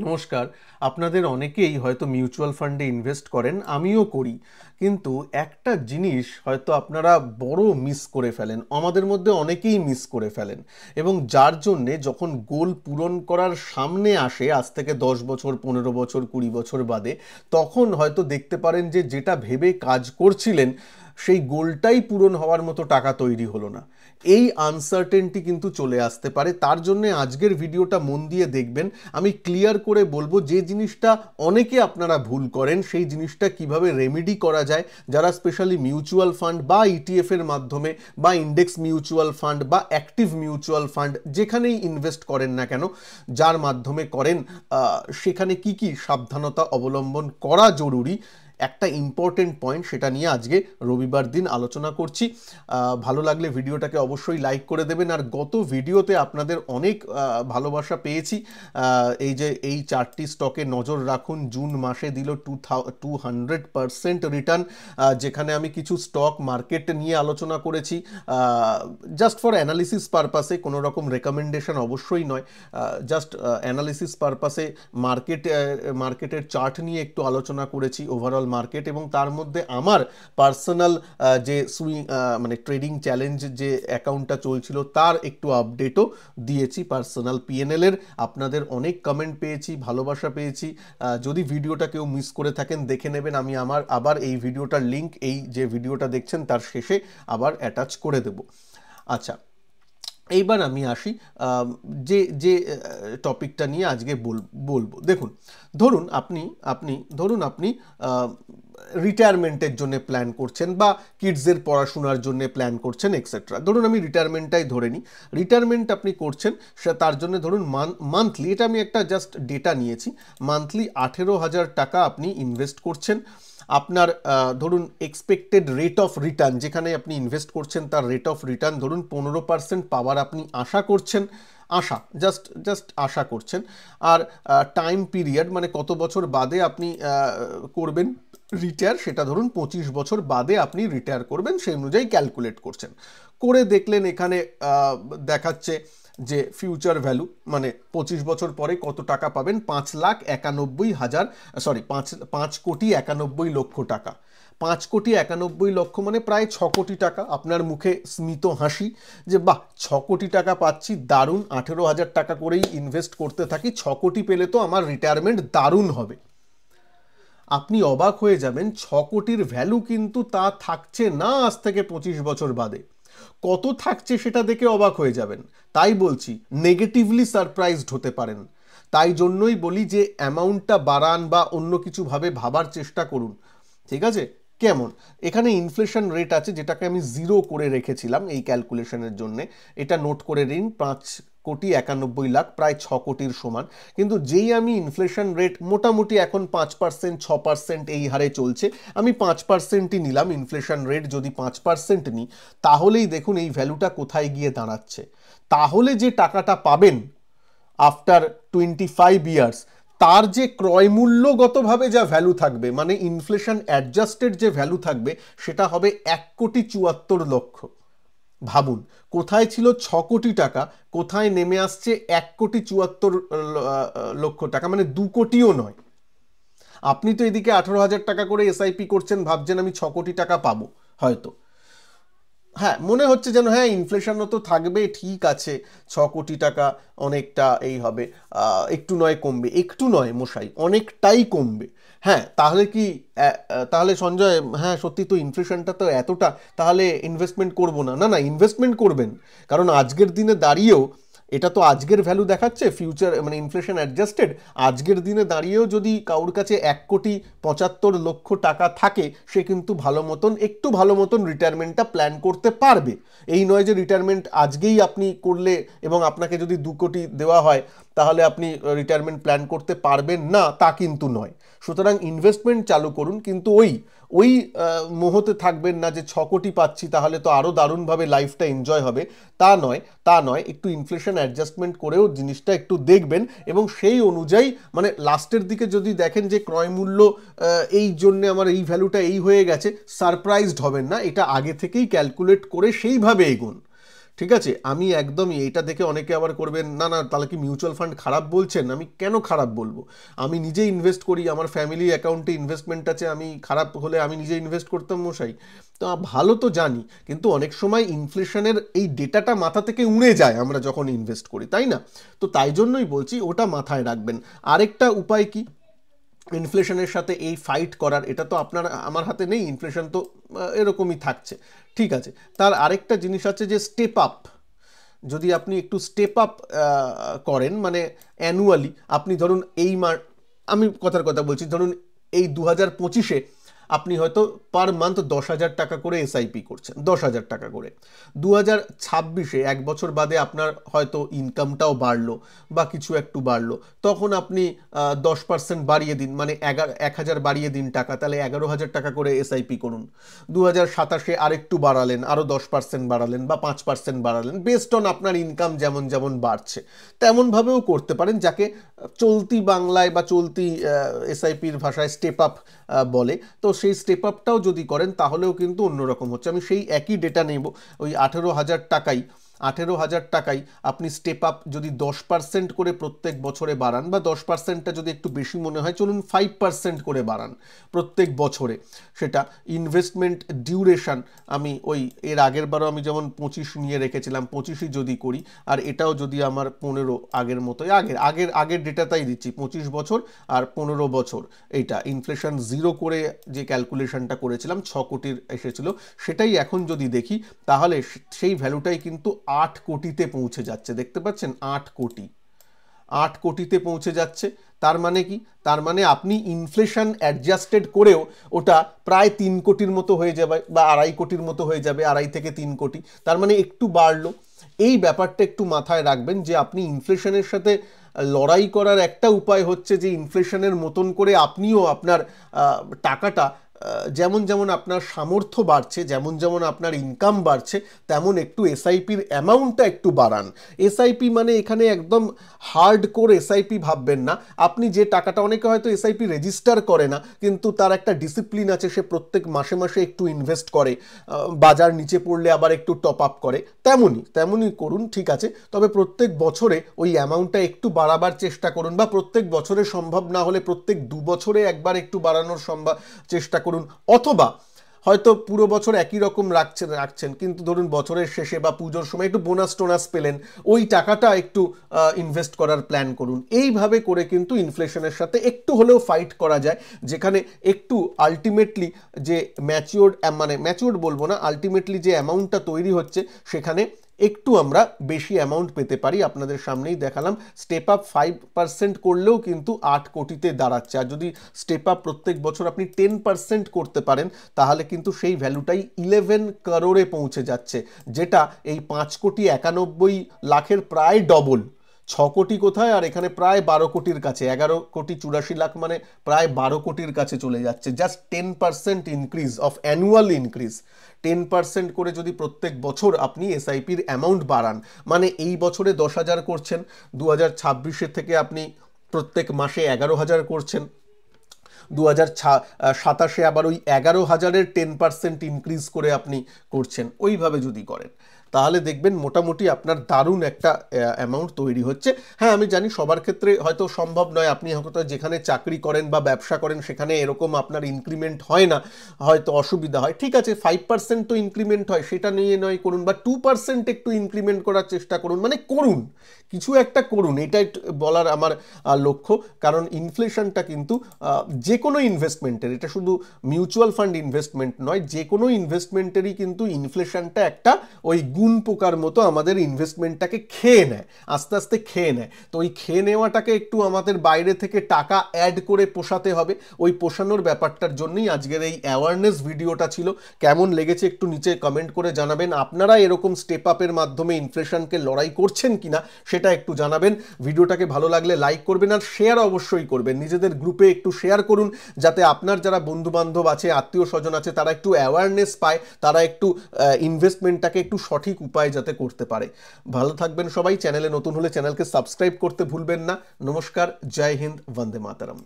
নমস্কার। আপনাদের অনেকেই হয়তো মিউচুয়াল ফান্ডে ইনভেস্ট করেন, আমিও করি। কিন্তু একটা জিনিস হয়তো আপনারা বড় মিস করে ফেলেন, আমাদের মধ্যে অনেকেই মিস করে ফেলেন, এবং যার জন্যে যখন গোল পূরণ করার সামনে আসে, আজ থেকে 10 বছর, 15 বছর, 20 বছর বাদে, তখন হয়তো দেখতে পারেন যে যেটা ভেবে কাজ করছিলেন সেই গোলটাই পূরণ হওয়ার মতো টাকা তৈরি হলো না। এই আনসার্টেনটি কিন্তু চলে আসতে পারে। তার জন্য আজকের ভিডিওটা মন দিয়ে দেখবেন। আমি ক্লিয়ার করে বলবো যে জিনিসটা অনেকে আপনারা ভুল করেন, সেই জিনিসটা কিভাবে রেমেডি করা যায়। যারা স্পেশালি মিউচুয়াল ফান্ড বা ইটিএফ এর মাধ্যমে বা ইন্ডেক্স মিউচুয়াল ফান্ড বা অ্যাক্টিভ মিউচুয়াল ফান্ড যেখানেই ইনভেস্ট করেন না কেন, যার মাধ্যমে করেন, সেখানে কি কি সাবধানতা অবলম্বন করা জরুরি, একটা ইম্পর্টেন্ট পয়েন্ট, সেটা নিয়ে আজকে রবিবার দিন আলোচনা করছি। ভালো লাগলে ভিডিওটাকে অবশ্যই লাইক করে দেবেন। আর গত ভিডিওতে আপনাদের অনেক ভালোবাসা পেয়েছি। এই যে এই 4টি স্টকে নজর রাখুন, জুন মাসে দিল 200% রিটার্ন, যেখানে আমি কিছু স্টক মার্কেট নিয়ে আলোচনা করেছি জাস্ট ফর অ্যানালিসিস পারপাসে, কোনো রকম রেকমেন্ডেশন অবশ্যই নয়, জাস্ট অ্যানালিসিস পারপাসে মার্কেটের চার্ট নিয়ে একটু আলোচনা করেছি, ওভারঅল মার্কেট, এবং তার মধ্যে আমার পার্সোনাল যে মানে ট্রেডিং চ্যালেঞ্জ যে অ্যাকাউন্টটা চলছিল তার একটু আপডেটও দিয়েছি পার্সোনাল পিএনএল এর। আপনাদের অনেক কমেন্ট পেয়েছি, ভালোবাসা পেয়েছি। যদি ভিডিওটা কেউ মিস করে থাকেন দেখে নেবেন, আমি আবার এই ভিডিওটার লিঙ্ক এই যে ভিডিওটা দেখছেন তার শেষে আবার অ্যাটাচ করে দেব। আচ্ছা, এইবার আমি আসি যে যে টপিকটা নিয়ে আজকে বলবো। দেখুন, ধরুন আপনি রিটায়ারমেন্টের জন্য প্ল্যান করছেন বা কিডসের পড়াশোনার জন্য প্ল্যান করছেন এক্সেট্রা। ধরুন আমি রিটায়ারমেন্টটাই ধরে নিই। রিটায়ারমেন্ট আপনি করছেন, সে তার জন্য ধরুন মান্থলি, এটা আমি একটা জাস্ট ডেটা নিয়েছি, মান্থলি 18,000 টাকা আপনি ইনভেস্ট করছেন। আপনার ধরুন এক্সপেক্টেড রেট অফ রিটার্ন, যেখানে আপনি ইনভেস্ট করছেন তার রেট অফ রিটার্ন ধরুন 15% পাওয়ার আপনি আশা করছেন, জাস্ট আশা করছেন। আর টাইম পিরিয়ড, মানে কত বছর বাদে আপনি করবেন রিটায়ার, সেটা ধরুন 25 বছর বাদে আপনি রিটায়ার করবেন, সেই অনুযায়ী ক্যালকুলেট করছেন। করে দেখলেন এখানে দেখাচ্ছে যে ফিউচার ভ্যালু, মানে 25 বছর পরে কত টাকা পাবেন, 5,91,000, সরি 5,91,00,000 টাকা। 5,91,00,000 মানে প্রায় 6 কোটি টাকা। আপনার মুখে স্মিত হাসি যে বাহ, 6 কোটি টাকা পাচ্ছি, দারুণ। 18,000 টাকা করেই ইনভেস্ট করতে থাকি, 6 কোটি পেলে তো আমার রিটায়ারমেন্ট দারুণ হবে। আপনি অবাক হয়ে যাবেন, 6 কোটির ভ্যালু কিন্তু তা থাকছে না আজ থেকে 25 বছর বাদে। কত থাকছে সেটা দেখে অবাক হয়ে যাবেন। তাই বলছি, নেগেটিভলি সারপ্রাইজড হতে পারেন। তাই জন্যই বলি যে অ্যামাউন্টটা বাড়ান বা অন্য কিছুভাবে ভাবার চেষ্টা করুন, ঠিক আছে? কেমন, এখানে ইনফ্লেশন রেট আছে, যেটাকে আমি 0 করে রেখেছিলাম এই ক্যালকুলেশনের জন্য। এটা নোট করে নিন, 5,91,00,000, প্রায় 6 কোটির সমান। কিন্তু যেই আমি ইনফ্লেশন রেট মোটামুটি এখন 5%, 6% এই হারে চলছে, আমি 5%ই নিলাম। ইনফ্লেশন রেট যদি 5% নিই, তাহলেই দেখুন এই ভ্যালুটা কোথায় গিয়ে দাঁড়াচ্ছে। তাহলে যে টাকাটা পাবেন আফটার 25 ইয়ার্স, তার যে ক্রয় মূল্যগতভাবে যা ভ্যালু থাকবে, মানে ইনফ্লেশন অ্যাডজাস্টেড যে ভ্যালু থাকবে, সেটা হবে 1,74,00,000। ভাবুন, কোথায় ছিল 6 কোটি টাকা, কোথায় নেমে আসছে 1,74,00,000 টাকা, মানে 2 কোটিও নয়। আপনি তো এদিকে 18,000 টাকা করে এসআইপি করছেন, ভাবছেন আমি 6 কোটি টাকা পাবো হয়তো। হ্যাঁ, মনে হচ্ছে যেন হ্যাঁ ইনফ্লেশনও তো থাকবে, ঠিক আছে, 6 কোটি টাকা অনেকটা এই হবে, একটু নয় কমবে, একটু নয় মশাই, অনেকটাই কমবে। হ্যাঁ, তাহলে কি তাহলে সঞ্জয়, হ্যাঁ সত্যি তো ইনফ্লেশনটা তো এতটা, তাহলে ইনভেস্টমেন্ট করবো না? না না, ইনভেস্টমেন্ট করবেন। কারণ আজকের দিনে দাঁড়িয়েও, এটা তো আজকের ভ্যালু দেখাচ্ছে, ফিউচার মানে ইনফ্লেশন অ্যাডজাস্টেড, আজকের দিনে দাঁড়িয়েও যদি কারোর কাছে 1,75,00,000 টাকা থাকে, সে কিন্তু একটু ভালো মতন রিটায়ারমেন্টটা প্ল্যান করতে পারবে। এই নয় যে রিটায়ারমেন্ট আজকেই আপনি করলে এবং আপনাকে যদি 2 কোটি দেওয়া হয় তাহলে আপনি রিটায়ারমেন্ট প্ল্যান করতে পারবেন না, তা কিন্তু নয়। সুতরাং ইনভেস্টমেন্ট চালু করুন, কিন্তু ওই ওই মোহতে থাকবেন না যে 6 কোটি পাচ্ছি তাহলে তো আরও দারুণভাবে লাইফটা এনজয় হবে। তা নয়, একটু ইনফ্লেশন অ্যাডজাস্টমেন্ট করেও জিনিসটা একটু দেখবেন, এবং সেই অনুযায়ী মানে লাস্টের দিকে যদি দেখেন যে ক্রয় মূল্য এই জন্যে আমার এই ভ্যালুটা এই হয়ে গেছে, সারপ্রাইজড হবেন না। এটা আগে থেকেই ক্যালকুলেট করে সেইভাবে এগোন, ঠিক আছে, আমি একদমই এটা দেখে অনেকে আবার করবেন, না না তাহলে কি মিউচুয়াল ফান্ড খারাপ বলছেন? আমি কেন খারাপ বলবো? আমি নিজে ইনভেস্ট করি, আমার ফ্যামিলি অ্যাকাউন্টে ইনভেস্টমেন্ট আছে, আমি খারাপ হলে আমি নিজে ইনভেস্ট করতাম মশাই? তো ভালো তো জানি, কিন্তু অনেক সময় ইনফ্লেশনের এই ডেটাটা মাথা থেকে উড়ে যায় আমরা যখন ইনভেস্ট করি, তাই না? তো তাই জন্যই বলছি ওটা মাথায় রাখবেন। আরেকটা উপায় কি ইনফ্লেশনের সাথে এই ফাইট করার? এটা তো আপনার আমার হাতে নেই, ইনফ্লেশন তো এরকমই থাকছে, ঠিক আছে। তার আরেকটা জিনিস আছে যে স্টেপ আপ। যদি আপনি একটু স্টেপ আপ করেন, মানে অ্যানুয়ালি আপনি ধরুন আমি কথার কথা বলছি, ধরুন এই 2025-এ আপনি হয়তো পার মান্থ 10,000 টাকা করে এসআইপি করছেন, 10,000 টাকা করে। 2026-এ 1 বছর বাদে আপনার হয়তো ইনকামটাও বাড়লো বা কিছু একটু বাড়লো, তখন আপনি 10% বাড়িয়ে দিন, মানে 1,000 বাড়িয়ে দিন টাকা, তাহলে 11,000 টাকা করে এসআইপি করুন। 2027-এ আরেকটু বাড়ালেন, আরও 10% বাড়ালেন বা 5% বাড়ালেন, বেস্ট অন আপনার ইনকাম যেমন যেমন বাড়ছে তেমনভাবেও করতে পারেন, যাকে চলতি বাংলায় বা চলতি এসআইপির ভাষায় স্টেপ আপ বলে। তো সেই স্টেপ আপটাও যদি করেন তাহলেও কিন্তু অন্যরকম হচ্ছে। আমি সেই একই ডেটা নেব, ওই 18,000 টাকাই আপনি স্টেপ আপ যদি 10% করে প্রত্যেক বছরে বাড়ান, বা 10%টা যদি একটু বেশি মনে হয় চলুন 5% করে বাড়ান প্রত্যেক বছরে, সেটা ইনভেস্টমেন্ট ডিউরেশন আমি ওই এর আগের বারও আমি যেমন 25 নিয়ে রেখেছিলাম, 25ই যদি করি, আর এটাও যদি আমার 15 আগের মতোই, আগের ডেটাটাই দিচ্ছি, 25 বছর আর 15 বছর, এইটা ইনফ্লেশন জিরো করে যে ক্যালকুলেশনটা করেছিলাম 6 কোটির এসেছিল, সেটাই এখন যদি দেখি তাহলে সেই ভ্যালুটাই কিন্তু 8 কোটিতে পৌঁছে যাচ্ছে। দেখতে পাচ্ছেন, 8 কোটিতে পৌঁছে যাচ্ছে। তার মানে কি? তার মানে আপনি ইনফ্লেশন অ্যাডজাস্টেড করেও ওটা প্রায় 3 কোটির মতো হয়ে যাবে, বা 2.5 কোটির মতো হয়ে যাবে, 2.5 থেকে 3 কোটি, তার মানে একটু বাড়লো। এই ব্যাপারটা একটু মাথায় রাখবেন যে আপনি ইনফ্লেশনের সাথে লড়াই করার একটা উপায় হচ্ছে যে ইনফ্লেশনের মতন করে আপনিও আপনার টাকাটা যেমন যেমন আপনার সামর্থ্য বাড়ছে, যেমন যেমন আপনার ইনকাম বাড়ছে, তেমন একটু এসআইপির অ্যামাউন্টটা একটু বাড়ান। এসআইপি মানে এখানে একদম হার্ড কোর এসআইপি ভাববেন না। আপনি যে টাকাটা, অনেকে হয়তো এসআইপি রেজিস্টার করে না, কিন্তু তার একটা ডিসিপ্লিন আছে, সে প্রত্যেক মাসে মাসে একটু ইনভেস্ট করে, বাজার নিচে পড়লে আবার একটু টপ আপ করে, তেমনই করুন, ঠিক আছে। তবে প্রত্যেক বছরে ওই অ্যামাউন্টটা একটু বাড়াবার চেষ্টা করুন, বা প্রত্যেক বছরে সম্ভব না হলে প্রত্যেক 2 বছরে একবার একটু বাড়ানোর চেষ্টা করুন, অথবা হয়তো পুরো বছর একই রকম রাখছেন, কিন্তু ধরুন বছরের শেষে বা পুজোর সময় একটু বোনাস পেলেন, ওই টাকাটা একটু ইনভেস্ট করার প্ল্যান করুন। এইভাবে করে কিন্তু ইনফ্লেশনের সাথে একটু হলেও ফাইট করা যায়, যেখানে একটু আলটিমেটলি যে ম্যাচিওর বলবো না, আলটিমেটলি যে অ্যামাউন্টটা তৈরি হচ্ছে সেখানে একটু আমরা বেশি অ্যামাউন্ট পেতে পারি। আপনাদের সামনেই দেখালাম, স্টেপ আপ 5% করলেও কিন্তু 8 কোটিতে দাঁড়াচ্ছে। আর যদি স্টেপ আপ প্রত্যেক বছর আপনি 10% করতে পারেন, তাহলে কিন্তু সেই ভ্যালুটাই 11 করোড়ে পৌঁছে যাচ্ছে, যেটা এই 5,91,00,000 প্রায় ডবল। 6 কোটি কোথায়, আর এখানে প্রায় 12 কোটির কাছে, 11,84,00,000, মানে প্রায় 12 কোটির কাছে চলে যাচ্ছে। Just 10% increase of annual increase, 10% করে যদি প্রত্যেক বছর আপনি এসআইপির অ্যামাউন্ট বাড়ান, মানে এই বছরে 10,000 করছেন, 2026-এর থেকে আপনি প্রত্যেক মাসে 11,000 করছেন, 2027-এ আবার ওই 11,000-এর 10% ইনক্রিজ করে আপনি করছেন। ওইভাবে যদি করেন তাহলে দেখবেন মোটামুটি আপনার দারুণ একটা অ্যামাউন্ট তৈরি হচ্ছে। হ্যাঁ, আমি জানি সবার ক্ষেত্রে হয়তো সম্ভব নয়, আপনি হয়তো যেখানে চাকরি করেন বা ব্যবসা করেন সেখানে এরকম আপনার ইনক্রিমেন্ট হয় না, হয়তো অসুবিধা হয়, ঠিক আছে, 5% তো ইনক্রিমেন্ট হয়, সেটা নিয়ে নয় করুন, বা 2% একটু ইনক্রিমেন্ট করার চেষ্টা করুন, মানে করুন, কিছু একটা করুন, এটাই বলার আমার লক্ষ্য। কারণ ইনফ্লেশনটা কিন্তু যে কোনো ইনভেস্টমেন্টের, এটা শুধু মিউচুয়াল ফান্ড ইনভেস্টমেন্ট নয়, যে কোনো ইনভেস্টমেন্টেরই কিন্তু ইনফ্লেশনটা একটা ওই গুণ পোকার মতো আমাদের ইনভেস্টমেন্টটাকে খেয়ে নেয়, আস্তে আস্তে খেয়ে নেয়। তো ওই খেয়ে নেওয়াটাকে একটু আমাদের বাইরে থেকে টাকা অ্যাড করে পোষাতে হবে। ওই পোষানোর ব্যাপারটার জন্যই আজকের এই অ্যাওয়ারনেস ভিডিওটা ছিল। কেমন লেগেছে একটু নিচে কমেন্ট করে জানাবেন। আপনারা এরকম স্টেপ আপের মাধ্যমে ইনফ্লেশনকে লড়াই করছেন কিনা সেটা একটু জানাবেন। ভিডিওটাকে ভালো লাগলে লাইক করবেন, আর শেয়ার অবশ্যই করবেন, নিজেদের গ্রুপে একটু শেয়ার করুন, যাতে আপনার যারা বন্ধু বান্ধব আছে, আত্মীয় স্বজন আছে, তারা একটু অ্যাওয়ারনেস পায়, তারা একটু ইনভেস্টমেন্টটাকে একটু সঠিক উপায় যাতে করতে পারে। ভালো থাকবেন সবাই। চ্যানেলে নতুন হলে চ্যানেলকে সাবস্ক্রাইব করতে ভুলবেন না। নমস্কার, জয় হিন্দ, বন্দে মাতরম।